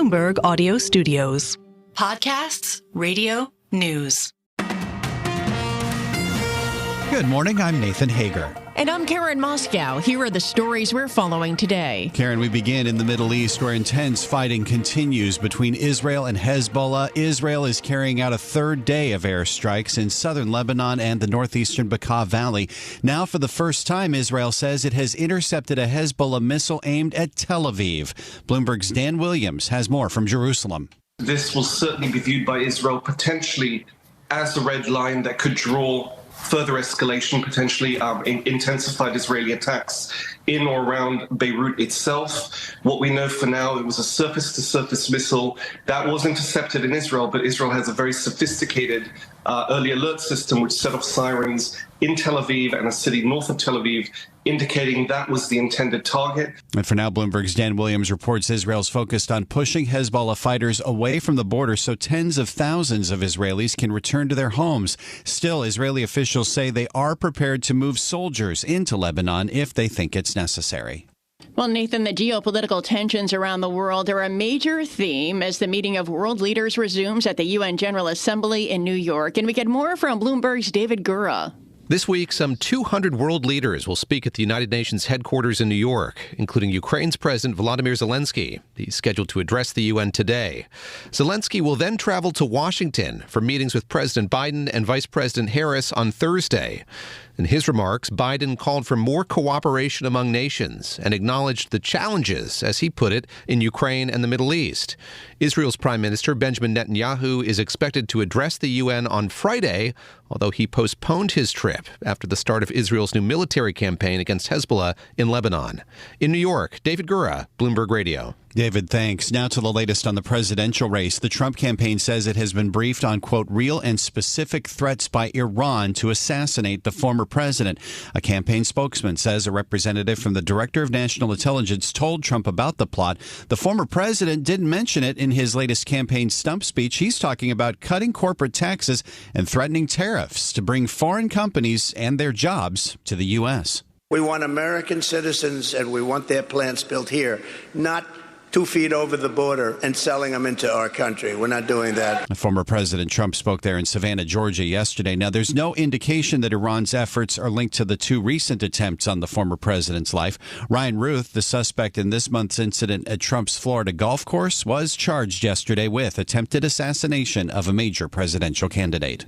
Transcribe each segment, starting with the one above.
Bloomberg Audio Studios. Podcasts, radio, news. Good morning, I'm Nathan Hager. And I'm Karen Moscow. Here are the stories we're following today. Karen, we begin in the Middle East, where intense fighting continues between Israel and Hezbollah. Israel is carrying out a third day of airstrikes in southern Lebanon and the northeastern Bekaa Valley. Now, for the first time, Israel says it has intercepted a Hezbollah missile aimed at Tel Aviv. Bloomberg's Dan Williams has more from Jerusalem. This will certainly be viewed by Israel potentially as a red line that could draw further escalation, potentially intensified Israeli attacks in or around Beirut itself. What we know for now, it was a surface-to-surface missile that was intercepted in Israel, but Israel has a very sophisticated early alert system which set off sirens in Tel Aviv and a city north of Tel Aviv, indicating that was the intended target. And for now, Bloomberg's Dan Williams reports Israel's focused on pushing Hezbollah fighters away from the border so tens of thousands of Israelis can return to their homes. Still, Israeli officials say they are prepared to move soldiers into Lebanon if they think it's necessary. Well, Nathan, the geopolitical tensions around the world are a major theme as the meeting of world leaders resumes at the UN General Assembly in New York. And we get more from Bloomberg's David Gura. This week, some 200 world leaders will speak at the United Nations headquarters in New York, including Ukraine's President Volodymyr Zelensky. He's scheduled to address the UN today. Zelensky will then travel to Washington for meetings with President Biden and Vice President Harris on Thursday. In his remarks, Biden called for more cooperation among nations and acknowledged the challenges, as he put it, in Ukraine and the Middle East. Israel's Prime Minister Benjamin Netanyahu is expected to address the UN on Friday, although he postponed his trip after the start of Israel's new military campaign against Hezbollah in Lebanon. In New York, David Gura, Bloomberg Radio. David, thanks. Now to the latest on the presidential race. The Trump campaign says it has been briefed on, quote, real and specific threats by Iran to assassinate the former president. A campaign spokesman says a representative from the Director of National Intelligence told Trump about the plot. The former president didn't mention it in his latest campaign stump speech. He's talking about cutting corporate taxes and threatening tariffs to bring foreign companies and their jobs to the U.S. We want American citizens and we want their plants built here, not 2 feet over the border and selling them into our country. We're not doing that. Former President Trump spoke there in Savannah, Georgia yesterday. Now, there's no indication that Iran's efforts are linked to the two recent attempts on the former president's life. Ryan Ruth, the suspect in this month's incident at Trump's Florida golf course, was charged yesterday with attempted assassination of a major presidential candidate.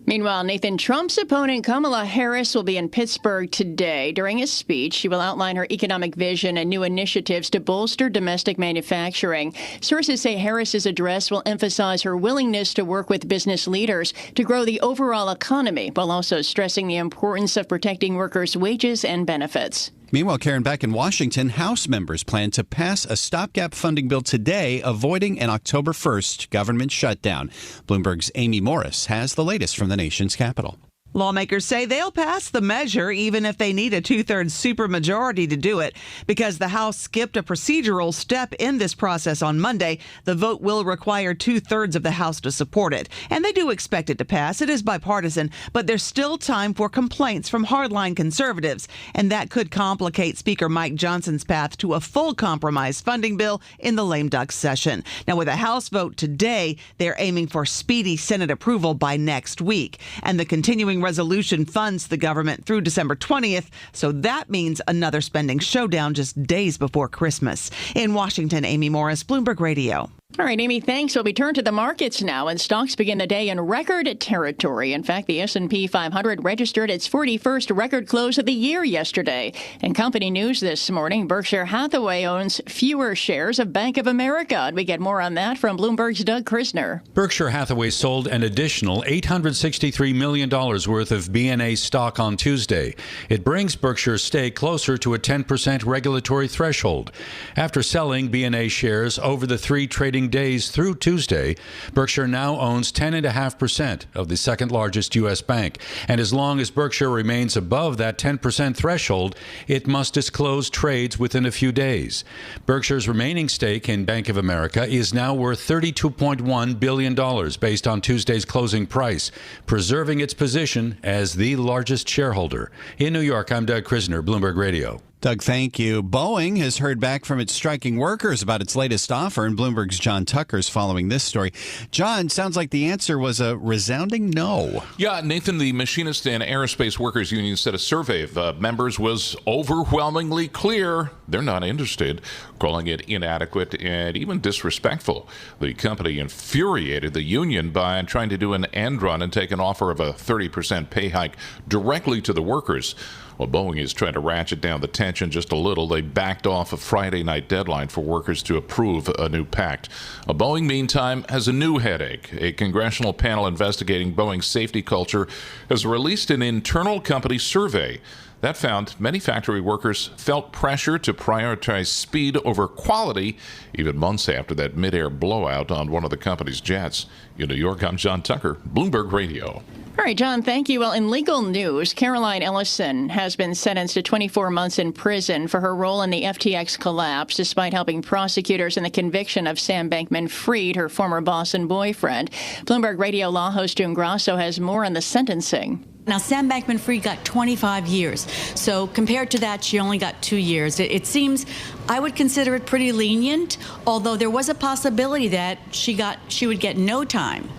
Meanwhile, Nathan, Trump's opponent Kamala Harris will be in Pittsburgh today. During his speech, she will outline her economic vision and new initiatives to bolster domestic manufacturing. Sources say Harris's address will emphasize her willingness to work with business leaders to grow the overall economy, while also stressing the importance of protecting workers' wages and benefits. Meanwhile, Karen, back in Washington, House members plan to pass a stopgap funding bill today, avoiding an October 1st government shutdown. Bloomberg's Amy Morris has the latest from the nation's capital. Lawmakers say they'll pass the measure even if they need a two-thirds supermajority to do it. Because the House skipped a procedural step in this process on Monday, the vote will require two-thirds of the House to support it. And they do expect it to pass. It is bipartisan, but there's still time for complaints from hardline conservatives. And that could complicate Speaker Mike Johnson's path to a full compromise funding bill in the lame duck session. Now, with a House vote today, they're aiming for speedy Senate approval by next week. And the continuing resolution funds the government through December 20th, so that means another spending showdown just days before Christmas. In Washington, Amy Morris, Bloomberg Radio. All right, Amy, thanks. Well, we turn to the markets now, and stocks begin the day in record territory. In fact, the S&P 500 registered its 41st record close of the year yesterday. In company news this morning, Berkshire Hathaway owns fewer shares of Bank of America. And we get more on that from Bloomberg's Doug Krisner. Berkshire Hathaway sold an additional $863 million worth of BNA stock on Tuesday. It brings Berkshire's stake closer to a 10% regulatory threshold. After selling BNA shares over the 3 trading days through Tuesday, Berkshire now owns 10.5% of the second largest U.S. bank. And as long as Berkshire remains above that 10% threshold, it must disclose trades within a few days. Berkshire's remaining stake in Bank of America is now worth $32.1 billion based on Tuesday's closing price, preserving its position as the largest shareholder. In New York, I'm Doug Krisner, Bloomberg Radio. Doug, thank you. Boeing has heard back from its striking workers about its latest offer, and Bloomberg's John Tucker's following this story. John, sounds like the answer was a resounding no. Yeah, Nathan, the Machinist and Aerospace Workers Union said a survey of members was overwhelmingly clear they're not interested, calling it inadequate and even disrespectful. The company infuriated the union by trying to do an end run and take an offer of a 30% pay hike directly to the workers. Well, Boeing is trying to ratchet down the tension just a little. They backed off a Friday night deadline for workers to approve a new pact. Boeing, meantime, has a new headache. A congressional panel investigating Boeing's safety culture has released an internal company survey that found many factory workers felt pressure to prioritize speed over quality, even months after that mid-air blowout on one of the company's jets. In New York, I'm John Tucker, Bloomberg Radio. All right, John, thank you. Well, in legal news, Caroline Ellison has been sentenced to 24 months in prison for her role in the FTX collapse, despite helping prosecutors in the conviction of Sam Bankman-Fried, her former boss and boyfriend. Bloomberg Radio law host June Grasso has more on the sentencing. Now, Sam Bankman-Fried got 25 years. So compared to that, she only got 2 years. It seems, I would consider it pretty lenient, although there was a possibility that she would get no time.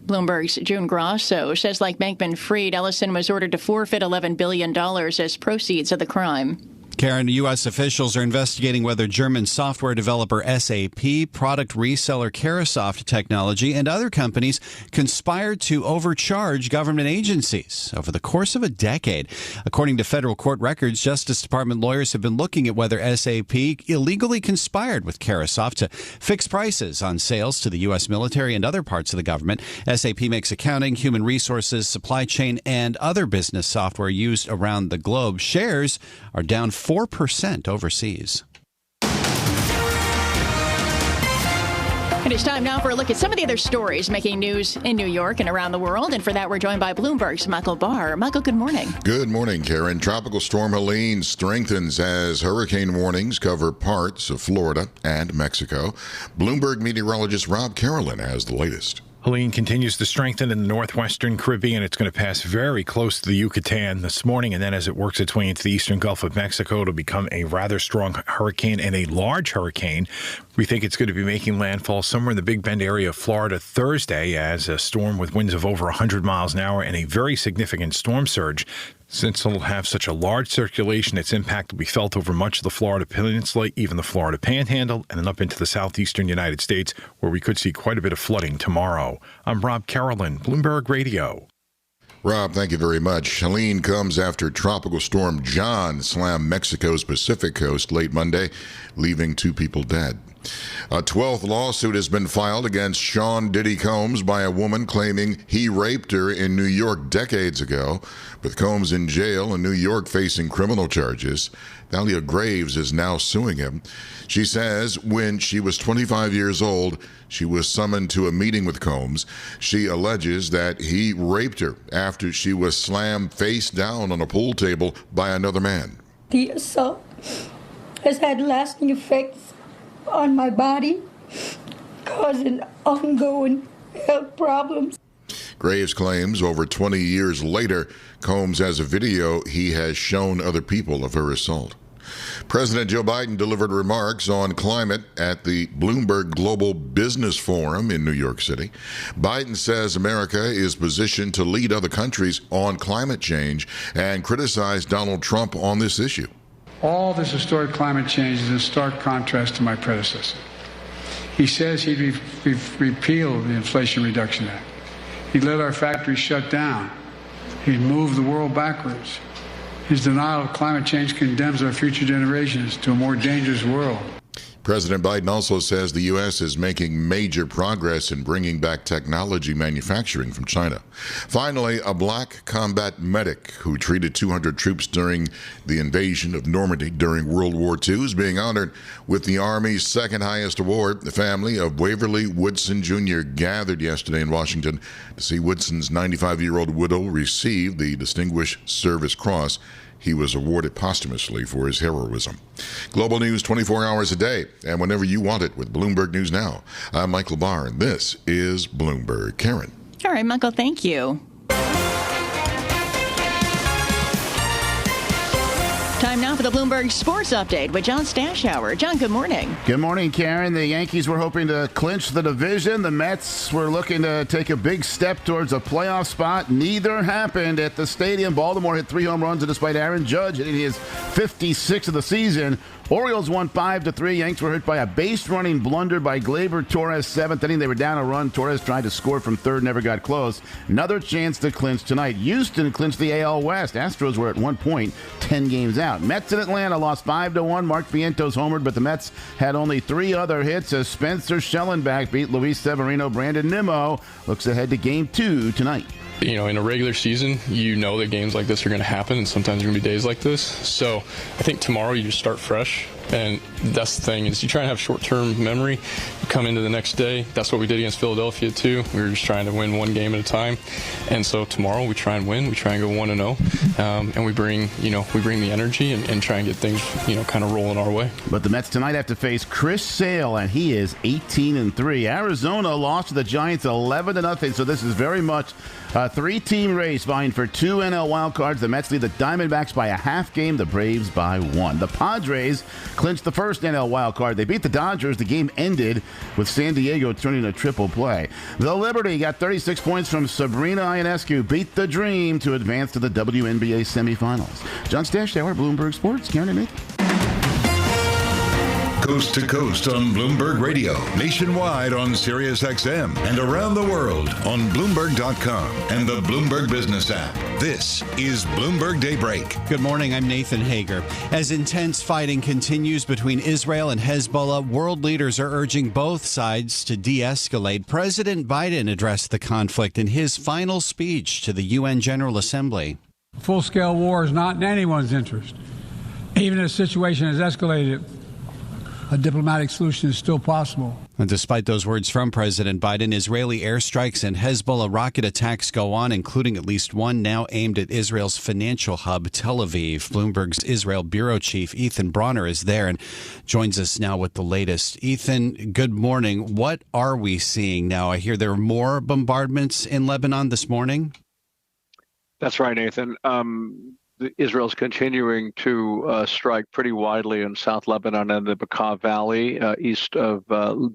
Bloomberg's June Grasso says, like Bankman-Fried, Ellison was ordered to forfeit $11 billion as proceeds of the crime. Karen, U.S. officials are investigating whether German software developer SAP, product reseller Carahsoft Technology, and other companies conspired to overcharge government agencies over the course of a decade. According to federal court records, Justice Department lawyers have been looking at whether SAP illegally conspired with Carahsoft to fix prices on sales to the U.S. military and other parts of the government. SAP makes accounting, human resources, supply chain, and other business software used around the globe. Shares are down 4% overseas. It is time now for a look at some of the other stories making news in New York and around the world. And for that, we're joined by Bloomberg's Michael Barr. Michael, good morning. Good morning, Karen. Tropical storm Helene strengthens as hurricane warnings cover parts of Florida and Mexico. Bloomberg meteorologist Rob Carolyn has the latest. Helene continues to strengthen in the northwestern Caribbean. It's going to pass very close to the Yucatan this morning, and then as it works its way into the eastern Gulf of Mexico, it'll become a rather strong hurricane and a large hurricane. We think it's going to be making landfall somewhere in the Big Bend area of Florida Thursday as a storm with winds of over 100 miles an hour and a very significant storm surge. Since it'll have such a large circulation, its impact will be felt over much of the Florida Peninsula, even the Florida Panhandle, and then up into the southeastern United States, where we could see quite a bit of flooding tomorrow. I'm Rob Carolyn, Bloomberg Radio. Rob, thank you very much. Helene comes after Tropical Storm John slammed Mexico's Pacific coast late Monday, leaving 2 people dead. A 12th lawsuit has been filed against Sean Diddy Combs by a woman claiming he raped her in New York decades ago. With Combs in jail in New York facing criminal charges, Thalia Graves is now suing him. She says when she was 25 years old, she was summoned to a meeting with Combs. She alleges that he raped her after she was slammed face down on a pool table by another man. The assault has had lasting effects on my body, causing ongoing health problems. Graves claims over 20 years later, Combs has a video he has shown other people of her assault. President Joe Biden delivered remarks on climate at the Bloomberg Global Business Forum in New York City. Biden says America is positioned to lead other countries on climate change and criticized Donald Trump on this issue. All this historic climate change is in stark contrast to my predecessor. He says he'd repeal the Inflation Reduction Act. He let our factories shut down. He moved the world backwards. His denial of climate change condemns our future generations to a more dangerous world. President Biden also says the U.S. is making major progress in bringing back technology manufacturing from China. Finally, a black combat medic who treated 200 troops during the invasion of Normandy during World War II is being honored with the Army's second highest award. The family of Waverly Woodson Jr. gathered yesterday in Washington to see Woodson's 95-year-old widow receive the Distinguished Service Cross. He was awarded posthumously for his heroism. Global news 24 hours a day and whenever you want it with Bloomberg News Now. I'm Michael Barr, and this is Bloomberg. Karen. All right, Michael, thank you. Time now for the Bloomberg Sports Update with John Stashower. John, good morning. Good morning, Karen. The Yankees were hoping to clinch the division. The Mets were looking to take a big step towards a playoff spot. Neither happened at the stadium. Baltimore hit 3 home runs, and despite Aaron Judge hitting his 56th of the season, Orioles won 5-3. Yanks were hurt by a base-running blunder by Gleyber Torres. 7th inning, they were down a run. Torres tried to score from third, never got close. Another chance to clinch tonight. Houston clinched the AL West. Astros were at one point 10 games out. Mets in Atlanta lost 5-1. Mark Vientos homered, but the Mets had only 3 other hits as Spencer Schellenbach beat Luis Severino. Brandon Nimmo looks ahead to Game 2 tonight. You know, in a regular season, you know that games like this are going to happen, and sometimes there are going to be days like this. So I think tomorrow you just start fresh, and that's the thing, is you try and have short-term memory. You come into the next day. That's what we did against Philadelphia, too. We were just trying to win one game at a time. And so tomorrow we try and win. We try and go 1-0, and we bring the energy and try and get things, kind of rolling our way. But the Mets tonight have to face Chris Sale, and he is 18-3. Arizona lost to the Giants 11-0, so this is very much a 3-team race vying for 2 NL wildcards. The Mets lead the Diamondbacks by a half game, the Braves by 1. The Padres clinched the first NL wildcard. They beat the Dodgers. The game ended with San Diego turning a triple play. The Liberty got 36 points from Sabrina Ionescu, beat the Dream to advance to the WNBA semifinals. John Stashower, Bloomberg Sports. Karen and Nathan. Coast to coast on Bloomberg Radio, nationwide on Sirius XM, and around the world on Bloomberg.com and the Bloomberg Business app. This is Bloomberg Daybreak. Good morning, I'm Nathan Hager. As intense fighting continues between Israel and Hezbollah, world leaders are urging both sides to de-escalate. President Biden addressed the conflict in his final speech to the UN General Assembly. Full-scale war is not in anyone's interest. Even if the situation has escalated, a diplomatic solution is still possible. And despite those words from President Biden, Israeli airstrikes and Hezbollah rocket attacks go on, including at least one now aimed at Israel's financial hub, Tel Aviv. Bloomberg's Israel bureau chief, Ethan Bronner, is there and joins us now with the latest. Ethan, good morning. What are we seeing now? I hear there are more bombardments in Lebanon this morning. That's right, Nathan. Israel's continuing to strike pretty widely in South Lebanon and the Bekaa Valley, east of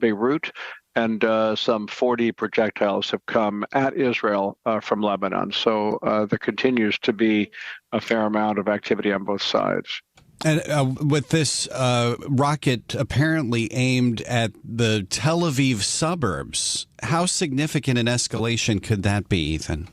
Beirut, and some 40 projectiles have come at Israel from Lebanon. So there continues to be a fair amount of activity on both sides. And with this rocket apparently aimed at the Tel Aviv suburbs, how significant an escalation could that be, Ethan?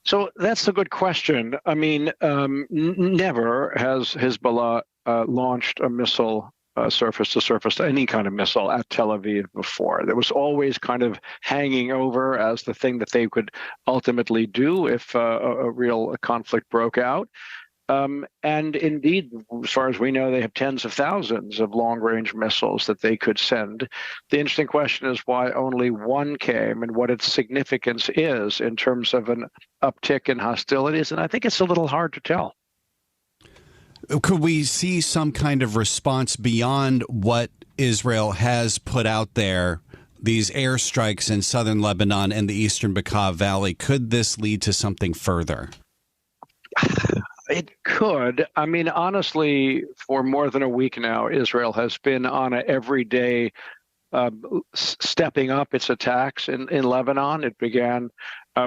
So that's a good question. I mean, never has Hezbollah launched a missile surface-to-surface, any kind of missile at Tel Aviv before. That was always kind of hanging over as the thing that they could ultimately do if a real conflict broke out. And indeed, as far as we know, they have tens of thousands of long-range missiles that they could send. The interesting question is why only one came and what its significance is in terms of an uptick in hostilities. And I think it's a little hard to tell. Could we see some kind of response beyond what Israel has put out there? These airstrikes in southern Lebanon and the eastern Bekaa Valley, could this lead to something further? It could. I mean, honestly, for more than a week now, Israel has been on an everyday stepping up its attacks in Lebanon. It began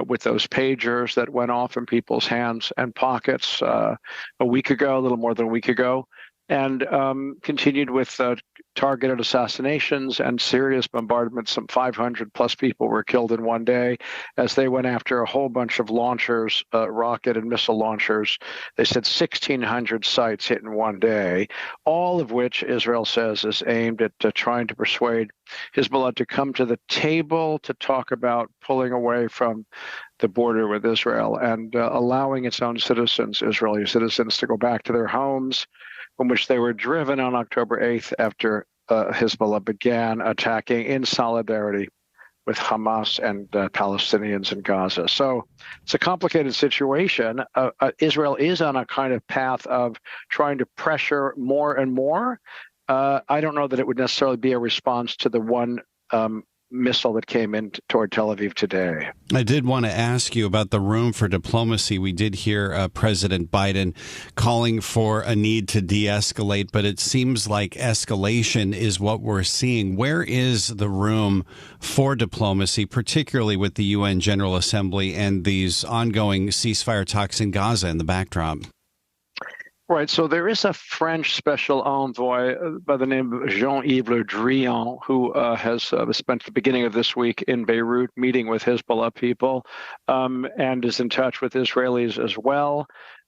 with those pagers that went off in people's hands and pockets a week ago, a little more than a week ago, and continued with targeted assassinations and serious bombardments. Some 500 plus people were killed in one day as they went after a whole bunch of launchers, rocket and missile launchers. They said 1,600 sites hit in one day, all of which Israel says is aimed at trying to persuade Hezbollah to come to the table to talk about pulling away from the border with Israel and allowing its own citizens, Israeli citizens, to go back to their homes, from which they were driven on October 8th after Hezbollah began attacking in solidarity with Hamas and Palestinians in Gaza. So it's a complicated situation. Israel is on a kind of path of trying to pressure more and more. I don't know that it would necessarily be a response to the one missile that came in toward Tel Aviv today. I did want to ask you about the room for diplomacy. We did hear President Biden calling for a need to de-escalate, but it seems like escalation is what we're seeing. Where is the room for diplomacy, particularly with the UN General Assembly and these ongoing ceasefire talks in Gaza in the backdrop? Right. So there is a French special envoy by the name of Jean-Yves Le Drian, who has spent the beginning of this week in Beirut meeting with Hezbollah people and is in touch with Israelis as well.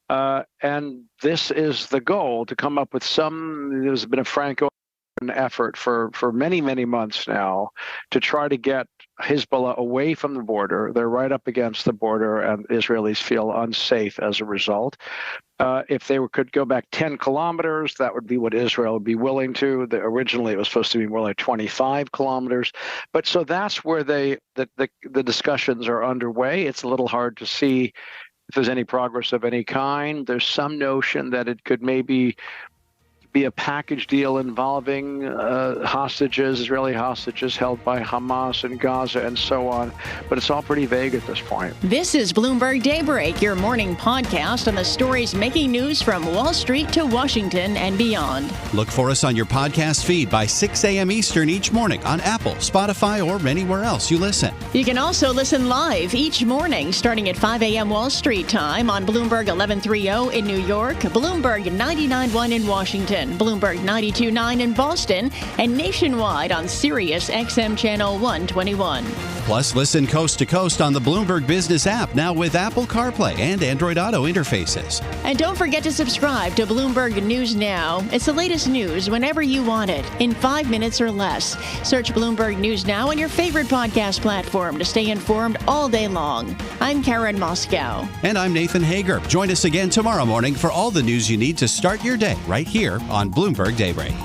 And this is the goal, to come up with there's been a Franco effort for many, many months now to try to get Hezbollah away from the border. They're right up against the border, and Israelis feel unsafe as a result. If they could go back 10 kilometers, that would be what Israel would be willing to. Originally, it was supposed to be more like 25 kilometers. But so that's where the discussions are underway. It's a little hard to see if there's any progress of any kind. There's some notion that it could maybe be a package deal involving Israeli hostages held by Hamas in Gaza and so on. But it's all pretty vague at this point. This is Bloomberg Daybreak, your morning podcast on the stories making news from Wall Street to Washington and beyond. Look for us on your podcast feed by 6 a.m. Eastern each morning on Apple, Spotify, or anywhere else you listen. You can also listen live each morning starting at 5 a.m. Wall Street time on Bloomberg 1130 in New York, Bloomberg 99.1 in Washington, Bloomberg 92.9 in Boston, and nationwide on Sirius XM Channel 121. Plus, listen coast to coast on the Bloomberg Business app, now with Apple CarPlay and Android Auto interfaces. And don't forget to subscribe to Bloomberg News Now. It's the latest news whenever you want it, in 5 minutes or less. Search Bloomberg News Now on your favorite podcast platform to stay informed all day long. I'm Karen Moscow. And I'm Nathan Hager. Join us again tomorrow morning for all the news you need to start your day right here on Bloomberg Daybreak.